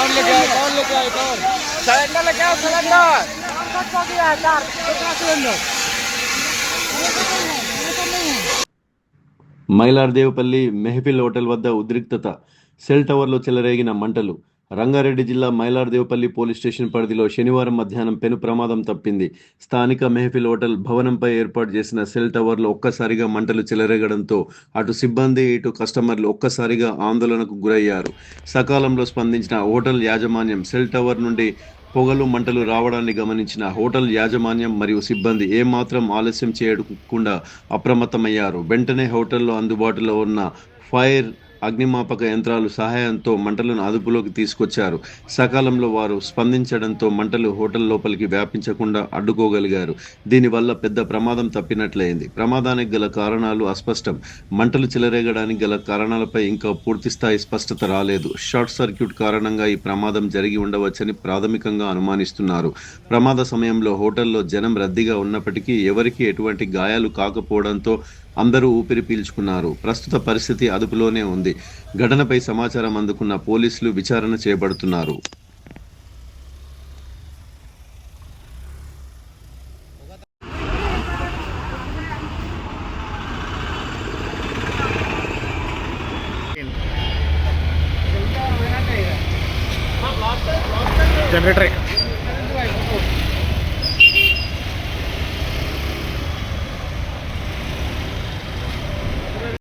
Cylinder लेके आओ cylinder. Mailardevpally Mehfil hotel వద్ద ఉద్రిక్తత, సెల్ టవర్లో చెలరేగిన మంటలు. రంగారెడ్డి జిల్లా మైలార్దేవపల్లి పోలీస్ స్టేషన్ పరిధిలో శనివారం మధ్యాహ్నం పెను ప్రమాదం తప్పింది. స్థానిక మెహఫిల్ హోటల్ భవనంపై ఏర్పాటు చేసిన సెల్ టవర్లో ఒక్కసారిగా మంటలు చెలరేగడంతో అటు సిబ్బంది ఇటు కస్టమర్లు ఒక్కసారిగా ఆందోళనకు గురయ్యారు. సకాలంలో స్పందించిన హోటల్ యాజమాన్యం సెల్ టవర్ నుండి పొగలు మంటలు రావడాన్ని గమనించిన హోటల్ యాజమాన్యం మరియు సిబ్బంది ఏమాత్రం ఆలస్యం చేయకుండా అప్రమత్తమయ్యారు. వెంటనే హోటల్లో అందుబాటులో ఉన్న ఫైర్ అగ్నిమాపక యంత్రాలు సహాయంతో మంటలను అదుపులోకి తీసుకొచ్చారు. సకాలంలో వారు స్పందించడంతో మంటలు హోటల్ లోపలికి వ్యాపించకుండా అడ్డుకోగలిగారు. దీనివల్ల పెద్ద ప్రమాదం తప్పినట్లయింది. ప్రమాదానికి గల కారణాలు అస్పష్టం. మంటలు చెలరేగడానికి గల కారణాలపై ఇంకా పూర్తిస్థాయి స్పష్టత రాలేదు. షార్ట్ సర్క్యూట్ కారణంగా ఈ ప్రమాదం జరిగి ఉండవచ్చని ప్రాథమికంగా అనుమానిస్తున్నారు. ప్రమాద సమయంలో హోటల్లో జనం రద్దీగా ఉన్నప్పటికీ ఎవరికీ ఎటువంటి గాయాలు కాకపోవడంతో అందరూ ఊపిరి పీల్చుకున్నారు. ప్రస్తుత పరిస్థితి అదుపులోనే ఉంది. ఘటనపై సమాచారం అందుకున్న పోలీసులు విచారణ చేపడుతున్నారు. जनरेटर